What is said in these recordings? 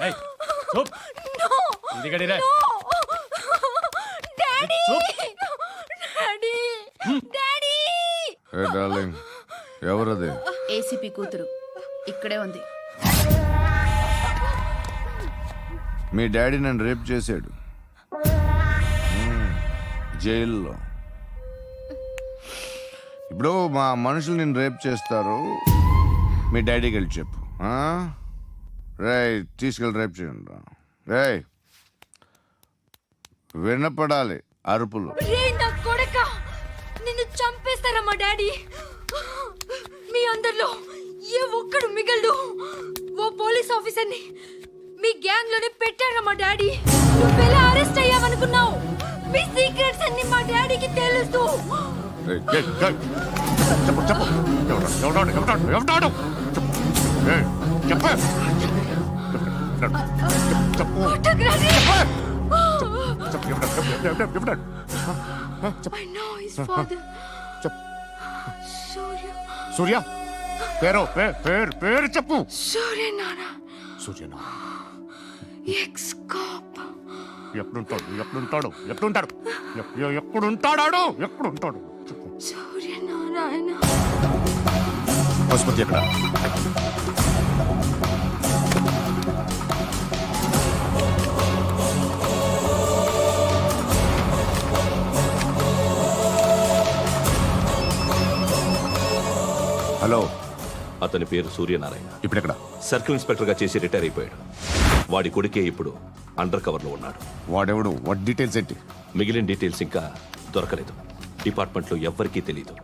ఏయ్, చూప్. No! ఇంటికి రా. No! Daddy! చూప్. Daddy! Daddy! ఏ డార్లింగ్, ఎవరది? ఏసీపీ కూతురు ఇక్కడే ఉంది. మీ డాడీ నన్ను రేప్ చేశాడు జైల్లో. ఇప్పుడు మా మనుషులు నేను రేప్ చేస్తారు, మీ డాడీకి వెళ్ళి చెప్పు. రేయ్, తీసుకెళ్ళి రేప్ చేయండి. రేయ్, వినపడాలి అరుపులు. రే నా కొడక, నిన్ను చంపేస్తారా మా డాడీ? మీ అందరిలో ఏ ఒక్కడు మిగలడు. ఓ పోలీస్ ఆఫీసర్ని మీ గ్యాంగ్ లోనే పెట్టారా మా డాడీ? నువ్వెలా అరెస్ట్ అయ్యావనుకున్నావు? మీ సీక్రెట్స్ అన్ని మా డాడీకి తెలుసు. రేయ్, ఏయ్, ఏయ్, చెప్పు చెప్పు. ఎవడాడు? రేయ్, చెప్పు. చెప్పు. కొట్టకురాని. ఎవడాడు? I know his father. చెప్పు. సూర్య. సూర్య పేరు చెప్పు. సూర్య నాన్న. సూర్యనా? Ex cop. ఎక్కడుంటాడు? చెప్పు. సూర్య నారాయణ. ఆసుపత్రి ఎక్కడ? హలో, అతని పేరు సూర్యనారాయణ. ఇప్పుడెక్కడ? సర్కిల్ ఇన్స్పెక్టర్ గా చేసి రిటైర్ అయిపోయాడు. వాడి కొడుకే ఇప్పుడు అండర్ కవర్ లో ఉన్నాడు. వాడెవడు? వాట్ డీటెయిల్స్ ఏంటి? మిగిలిన డీటెయిల్స్ ఇంకా దొరకలేదు. డిపార్ట్మెంట్ లో ఎవ్వరికీ తెలియదు.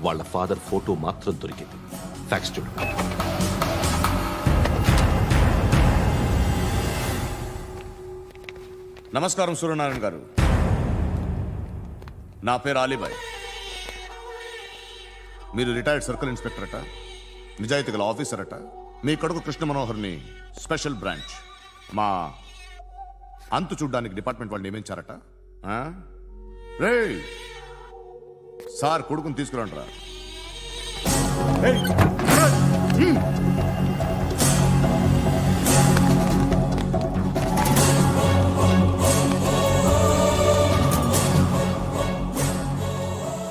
వాళ్ళ ఫాదర్ ఫోటో మాత్రం దొరికింది. ఫ్యాక్స్ చూడు. నమస్కారం సూర్యనారాయణ గారు. నా పేరు అలీబాయ్. మీరు రిటైర్డ్ సర్కిల్ ఇన్స్పెక్టర్ అట, నిజాయితీ గల ఆఫీసర్ అట. మీ కొడుకు కృష్ణ మనోహర్ని స్పెషల్ బ్రాంచ్ మా అంతు చూడ్డానికి డిపార్ట్మెంట్ వాళ్ళు నియమించారట. రే సార్, కొడుకుని తీసుకురండి రా.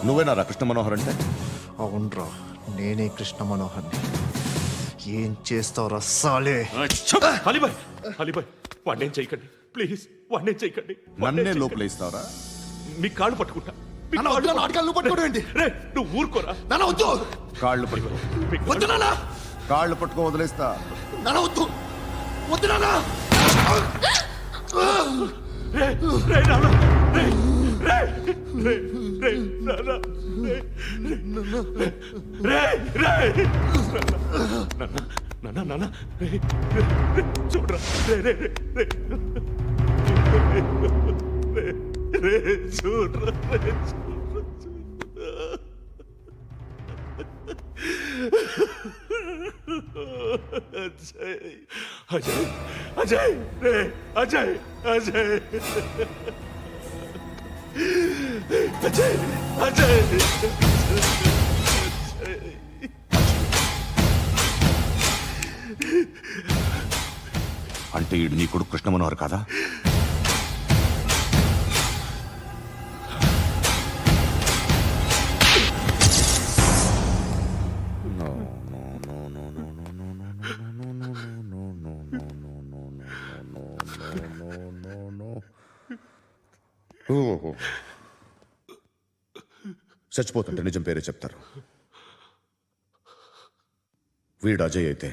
నువ్వేనా కృష్ణ మనోహర్ అంటే? అవునరా, నేనే కృష్ణ మనోహర్ని. ఏం చేస్తావురా సాలే? అలీబాయ్ వాడినేం చేయకండి ప్లీజ్, వాడినేం చేయకండి. నన్నే లోపలేస్తావరా? మీ కాళ్ళు పట్టుకుంటా. నువ్వు ఊరుకోరా. కాళ్ళు పట్టుకో. కాళ్ళు పట్టుకో, వదిలేస్తా. చూడరా, చూడరా. అజయ్ అజయ్ రే అజయ్ అజయ్ అజయ్ అజయ్ అంటే ఈడు నీ కొడుకు కృష్ణ మనోహర్ కాదా? చచ్చిపోతుంటే నిజం పేరే చెప్తారు. వీడు అజయ్ అయితే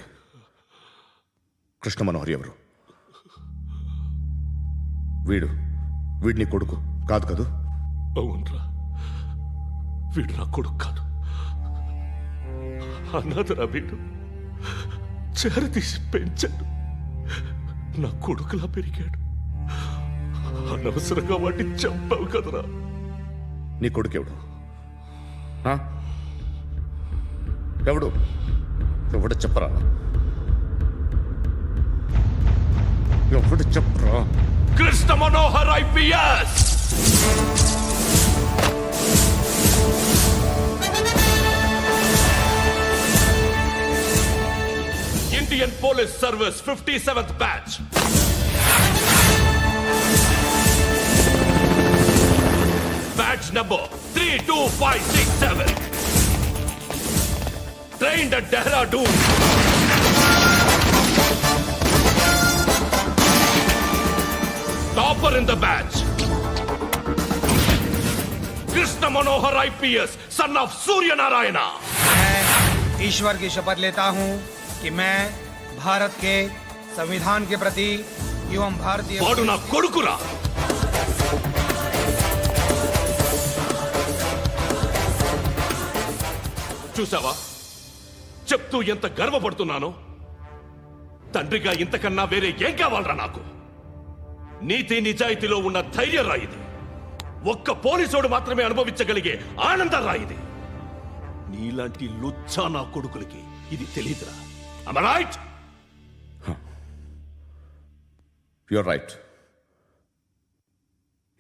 కృష్ణ మనోహర్ ఎవరు? వీడిని కొడుకు కాదు కదూ? అవునరా, వీడు నా కొడుకు కాదు, అనాథరా. వీడు చేరతీసి పెంచాడు, నా కొడుకులా పెరిగాడు. అనవసరంగా వాడిని చంపావు కదరా. నీ కొడుకెవడు? ఎవడు? ఎవడు చెప్పరా? ఎవడు చెప్పరా? కృష్ణ మనోహర్ ఐపీఎస్. ఇంటి Indian Police Service 57th batch. Batch number 32567. Trained at Dehradun. Topper in the batch. Krishna Manohar IPS, son of Surya Narayana. मैं ईश्वर की शपथ लेता हूं कि मैं भारत के संविधान के प्रति एवं भारतीय వాడు నా కొడుకురా. చూసావా చెప్తూ ఎంత గర్వపడుతున్నానో. తండ్రిగా ఇంతకన్నా వేరే ఏం కావాలరా నాకు? నీతి నిజాయితీలో ఉన్న ధైర్యం రా ఇది. ఒక్క పోలీసోడు మాత్రమే అనుభవించగలిగే ఆనందం రా ఇది. నీలాంటి లుచ్చా నా కొడుకులకి ఇది తెలియదురా. Am I right? You're right.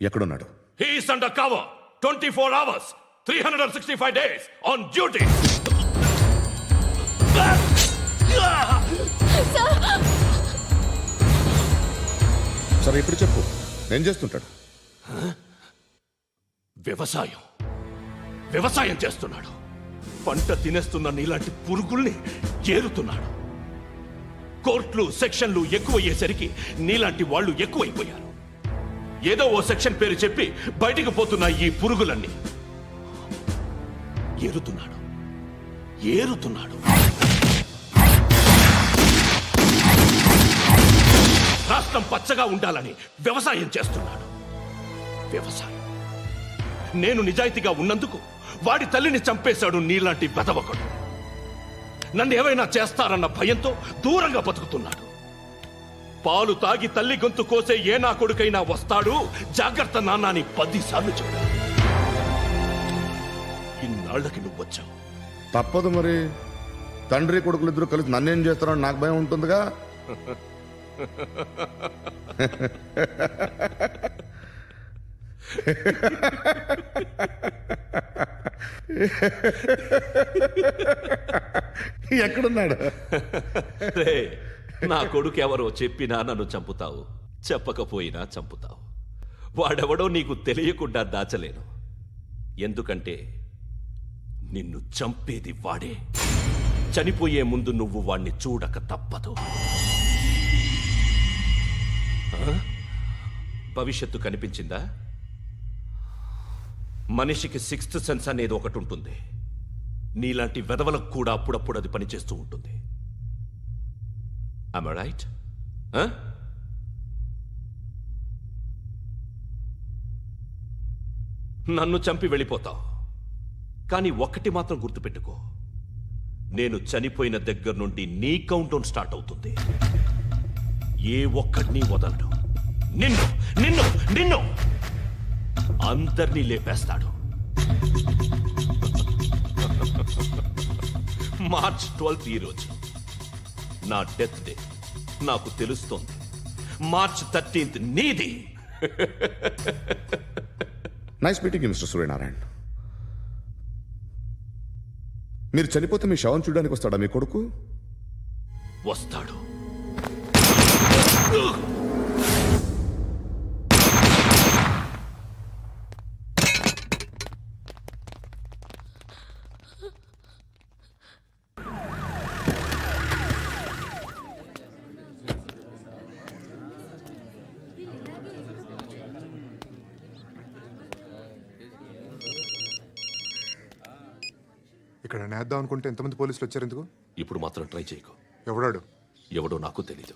ఎక్కడున్నాడు? He is under cover 24 hours 365 days on duty. సరే ఇప్పుడు చెప్పు, ఏం చేస్తుంటాడు? వ్యవసాయం చేస్తున్నాడు. పంట తినేస్తున్న నీలాంటి పురుగుల్ని చేరుతున్నాడు. కోర్టులు సెక్షన్లు ఎక్కువయ్యేసరికి నీలాంటి వాళ్ళు ఎక్కువైపోయారు. ఏదో ఓ సెక్షన్ పేరు చెప్పి బయటికి పోతున్న ఈ పురుగులన్నీ ఏరుతున్నాడు. రాష్ట్రం పచ్చగా ఉండాలని వ్యవసాయం చేస్తున్నాడు. నేను నిజాయితీగా ఉన్నందుకు వాడి తల్లిని చంపేశాడు నీలాంటి వెధవకుడు. నన్ను ఏమైనా చేస్తారన్న భయంతో దూరంగా బతుకుతున్నాడు. పాలు తాగి తల్లి గొంతు కోసే ఏ నా కొడుకైనా వస్తాడు, జాగ్రత్త నాన్న అని 10 సార్లు చెప్పాడు. ఇన్నాళ్లకి నువ్వు వచ్చావు. తప్పదు మరి. తండ్రి కొడుకులు ఇద్దరు కలిసి నన్నేం చేస్తారని నాకు భయం ఉంటుందిగా. ఎక్కడున్నాడు? రే, నా కొడుకు ఎవరో చెప్పినా నన్ను చంపుతావు, చెప్పకపోయినా చంపుతావు. వాడెవడో నీకు తెలియకుండా దాచలేను. ఎందుకంటే నిన్ను చంపేది వాడే. చనిపోయే ముందు నువ్వు వాణ్ణి చూడక తప్పదు. భవిష్యత్తు కనిపించిందా? మనిషికి 6th సెన్స్ అనేది ఒకటి ఉంటుంది. నీలాంటి వెధవలకు కూడా అప్పుడప్పుడు అది పనిచేస్తూ ఉంటుంది. Am I right? నన్ను చంపి వెళ్ళిపోతావు. కానీ ఒక్కటి మాత్రం గుర్తుపెట్టుకో, నేను చనిపోయిన దగ్గర నుండి నీ కౌంటౌన్ స్టార్ట్ అవుతుంది. ఏ ఒక్కడిని వదలడు. నిన్ను అందరినీ లేపేస్తాడు. మార్చ్ 12 ఈ రోజు నా డెత్ డే. నాకు తెలుస్తోంది. మార్చ్ 13 నీది. Nice meeting mister Suryanarayana. మీరు చనిపోతే మీ శవం చూడడానికి వస్తాడా మీ కొడుకు? వస్తాడు. ఇక్కడ నేద్దాం అనుకుంటే ఎంతమంది పోలీసులు వచ్చారు ఎందుకు? ఇప్పుడు మాత్రం ట్రై చేయకు. ఎవడో నాకు తెలీదు.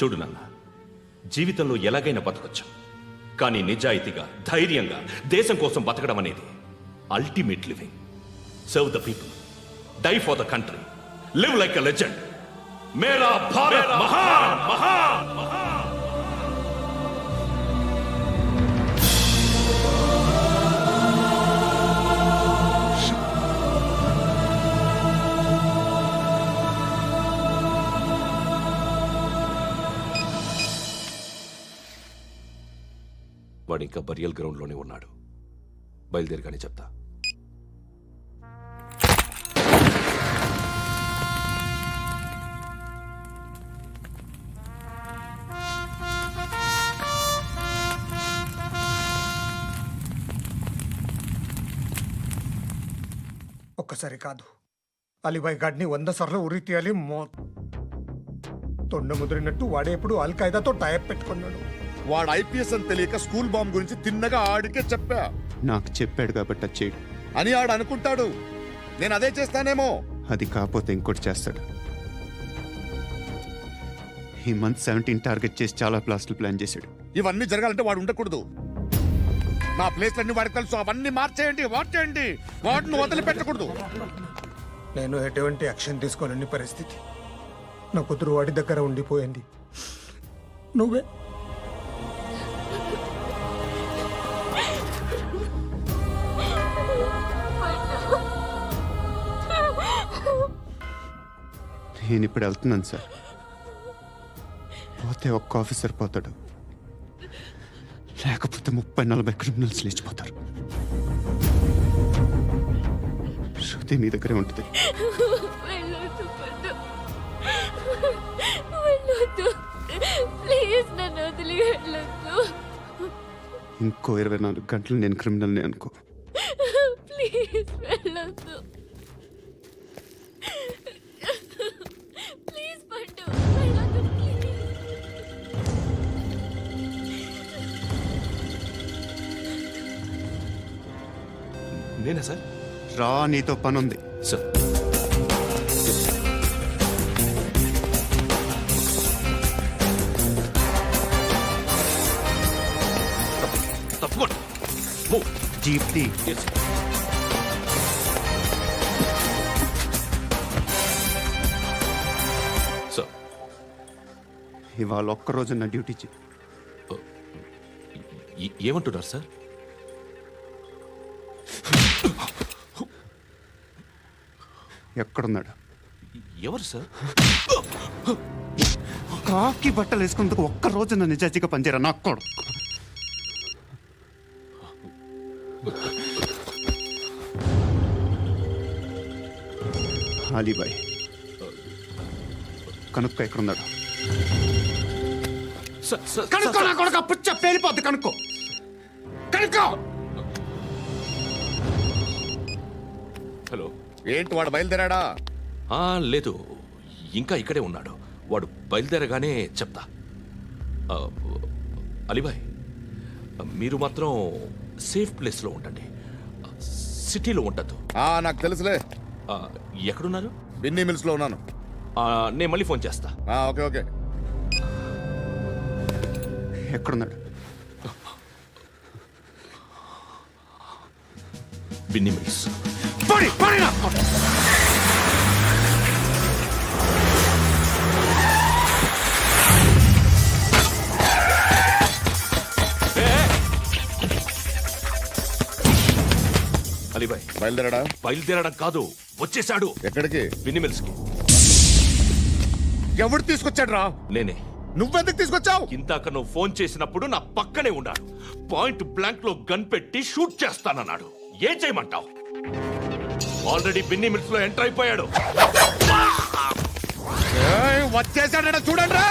చూడు నాన్న, జీవితంలో ఎలాగైనా బతకొచ్చు, కానీ నిజాయితీగా ధైర్యంగా దేశం కోసం బతకడం అనేది ultimate living. Serve the people, die for the country, live like a legend. మేరా భారత్ మహాన్ మహాన్ మహాన్. వాడు ఇంకా బరియల్ గ్రౌండ్లోనే ఉన్నాడు. బయలుదేరగానే చెప్తా. ఒక్కసారి కాదు, అలీబాయ్ గాడిని 100 సార్లు ఉరి తీయాలి. తొండ ముదిరినట్టు వాడేప్పుడు అల్ ఖైదాతో టైప్ పెట్టుకున్నాడు. వాడు ఐపీఎస్ అని తెలియక స్కూల్ బాంబ్ గురించి తిన్నగా ఆడికే చెప్పా నాకు చెప్పాడు కాబట్టి అది చేయడు. అని ఆడు అనుకుంటాడు. నేను అదే చేస్తానేమో. అది కాకపోతే ఇంకోటి చేస్తాడు. ఈ మంత్ 17 టార్గెట్ చేసి చాలా ప్లాస్టులు ప్లాన్ చేశాడు. ఇవన్నీ జరగాలంటే వాడు ఉండకూడదు. నా ప్లేస్లన్నీ వాడికి తెలుసు. అవన్నీ మార్చేయండి, మార్చేయండి. వాటిని వదిలిపెట్టకూడదు. నేను ఎటువంటి యాక్షన్ తీసుకోలేని పరిస్థితి. నా కూతురు వాడి దగ్గర ఉండిపోయింది. నువ్వే నేను ఇప్పుడు వెళ్తున్నాను సార్. పోతే ఒక్క ఆఫీసర్ పోతాడు, లేకపోతే 30-40 క్రిమినల్స్ లేచిపోతారు. శృతి మీ దగ్గరే ఉంటుంది. ప్లీజ్ నన్ను వదిలి వెళ్ళొద్దు. ఇంకో 24 గంటలు నేను క్రిమినల్ని అనుకో. ప్లీజ్ వెళ్ళొద్దు. ప్లీజ్ పండు వెళ్ళొద్దు. నేనా సార్? రా, నీతో పని ఉంది. సార్ తప్పకుండా. జీప్తి సార్, ఇవాళ ఒక్కరోజు నా డ్యూటీ చేయి. ఏమంటున్నారు సార్? ఎక్కడున్నాడు? ఎవరు సార్? కాకి బట్టలు వేసుకున్నందుకు ఒక్కరోజు నా నిజాయితీగా పనిచేయరా నాకు కూడా. అలీబాయ్ కనుక్కో ఎక్కడున్నాడు. కనుక్కో నా కొడుకు. పుచ్చ పేలిపోద్ది. కనుక్కో కనుక్కో. హలో, ఏంటి వాడు బయలుదేరాడా? లేదు, ఇంకా ఇక్కడే ఉన్నాడు. వాడు బయలుదేరగానే చెప్తా. అలీబాయ్, మీరు మాత్రం సేఫ్ ప్లేస్లో ఉండండి, సిటీలో ఉండద్దు. నాకు తెలుసులే. ఎక్కడున్నారు? బిన్నీ మిల్స్ లో ఉన్నాను. నేను మళ్ళీ ఫోన్ చేస్తా. Okay okay. ఎక్కడున్నాడు? బిన్నీ మిల్స్. అలీబాయ్ బయలుదేరాడా? బయలుదేరడం కాదు, వచ్చేశాడు. ఎక్కడికి? బిన్నీ మిల్స్ కి. ఎవడు తీసుకొచ్చాడు రా? నేనే. నువ్వెందుకు తీసుకొచ్చావు? ఇందాక నువ్వు ఫోన్ చేసినప్పుడు నా పక్కనే ఉన్నాడు. పాయింట్ బ్లాంక్ లో గన్ పెట్టి షూట్ చేస్తానన్నాడు. ఏం చేయమంటావు? ఆల్రెడీ బిన్నీ మిల్స్ లో ఎంటర్ అయిపోయాడు. వచ్చేసాడ చూడండి రా.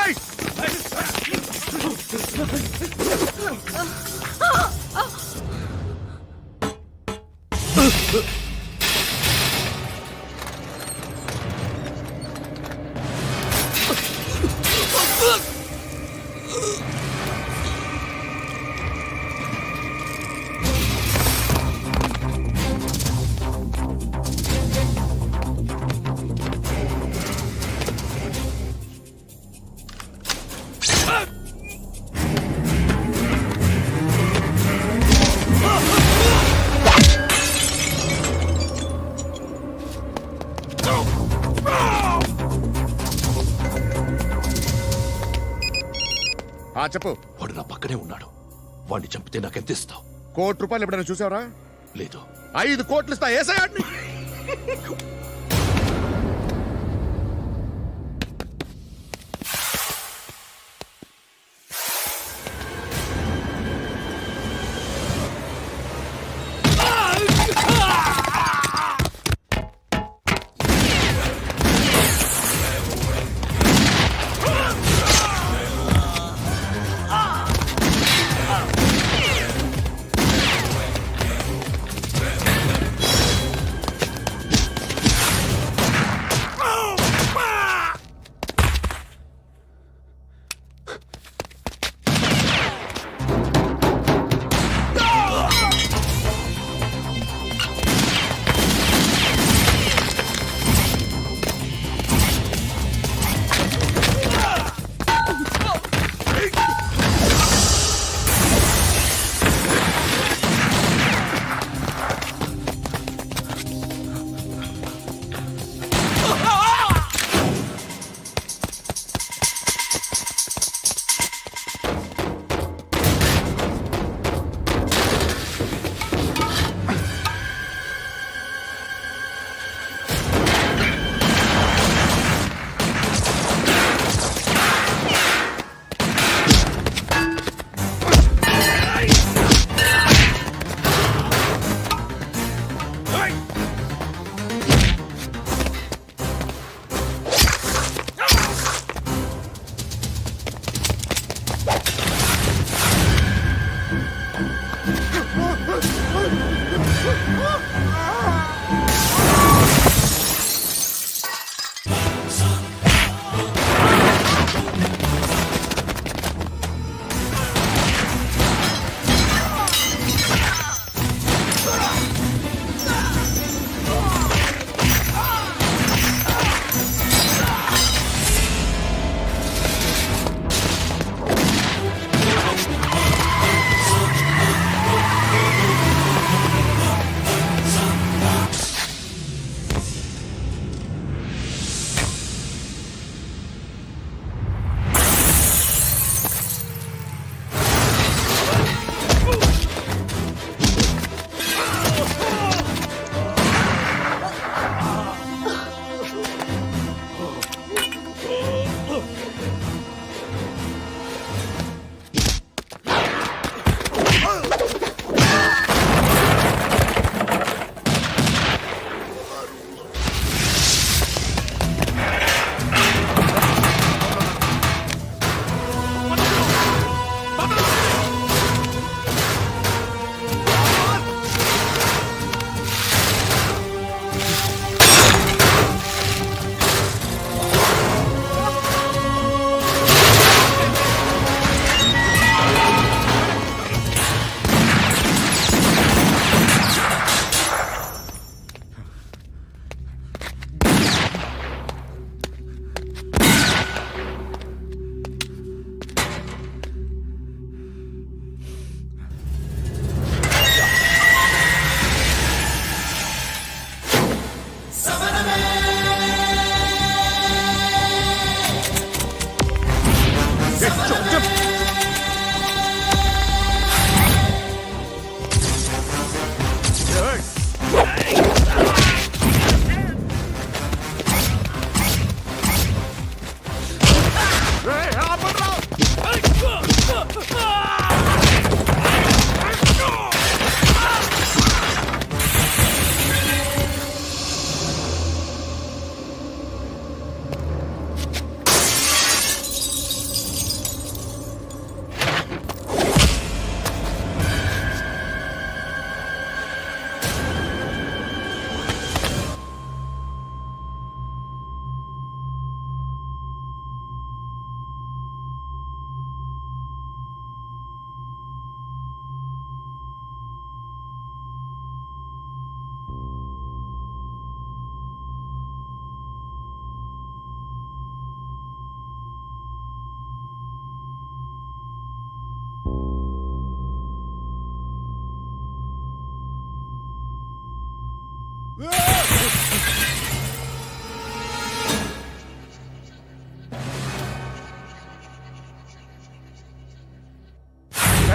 చెప్పు. వాడు నా పక్కనే ఉన్నాడు. వాడిని చంపితే నాకెంత ఇస్తావు? ₹1,00,00,000 ఎప్పుడైనా చూసావరా? లేదు. 5 కోట్లు ఇస్తా. ఏసయాడిని.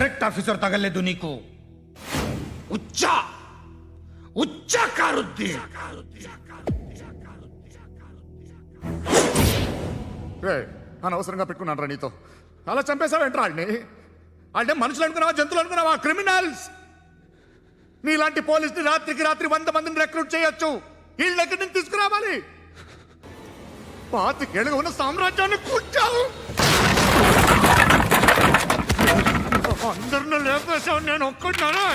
కరెక్ట్ ఆఫీసర్ తగలేదు నీకు ఉచ్చ కారుద్ది. అనవసరంగా పెట్టుకున్నాను రా నీతో. అలా చంపేశావేంట్రా వాళ్ళని? అంటే మనుషులు అనుకున్నావా, జంతువులు అనుకున్నావా? క్రిమినల్స్. నీలాంటి పోలీసుని రాత్రికి రాత్రి 100 మందిని రిక్రూట్ చేయొచ్చు. వీళ్ళ దగ్గర నుంచి తీసుకురావాలి. 25 ఏళ్ళుగా ఉన్న సామ్రాజ్యాన్ని కూర్చావు. అందరిని లేపేశావు, నేను ఒక్కడినారా?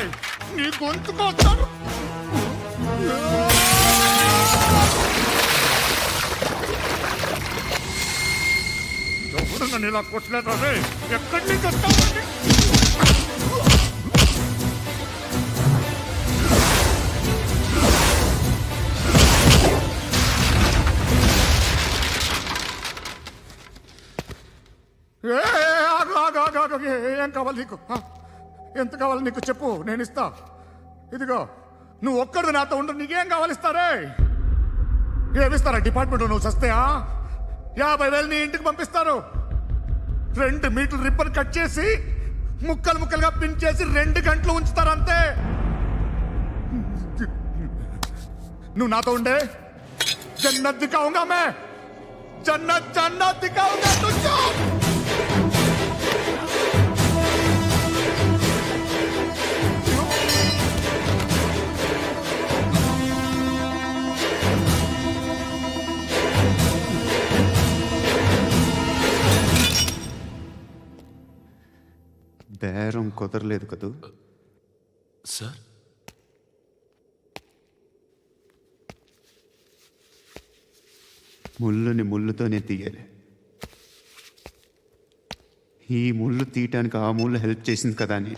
నీ గొంతుకొస్తాను. ఎవరు నన్ను ఇలా కొట్టలేదా? ఎక్కడి నుంచి వస్తావు? ఏం కావాలి నీకు? ఎంత కావాలి నీకు చెప్పు, నేను ఇస్తా. ఇదిగో నువ్వు ఒక్కడు నాతో ఉండు. నీకేం కావాలి ఇస్తారే? ఏమిస్తారా డిపార్ట్మెంట్? నువ్వు చస్తేయా 50,000 నీ ఇంటికి పంపిస్తారు. 2 మీటర్లు రిబ్బన్ కట్ చేసి ముక్కలు ముక్కలుగా పిన్ చేసి 2 గంటలు ఉంచుతారు అంతే. నువ్వు నాతో ఉండే జన్నత్ దిఖాऊंगा मैं, జన్నత్ జన్నత్ దిఖాऊंगा तुझको. బేరం కుదరలేదు కదూ? సార్, ముళ్ళుని ముళ్ళుతోనే తీయాలి. ఈ ముళ్ళు తీయటానికి ఆ ముళ్ళు హెల్ప్ చేసింది కదా అని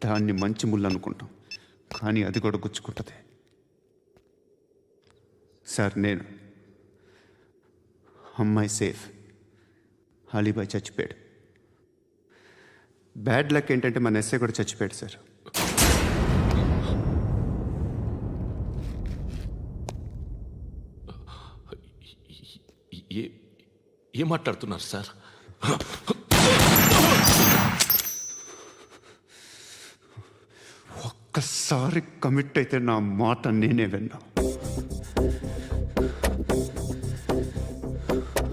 దాన్ని మంచి ముళ్ళు అనుకుంటాం, కానీ అది కూడా గుచ్చుకుంటుంది. సార్, నేను అమ్మాయి సేఫ్, అలీబాయ్ చచ్చిపోయాడు. బ్యాడ్ లక్ ఏంటంటే మన ఎస్ఐ కూడా చచ్చిపోయాడు సార్. ఏం మాట్లాడుతున్నారు సార్? ఒక్కసారి కమిట్ అయితే నా మాట నేనే విన్నా.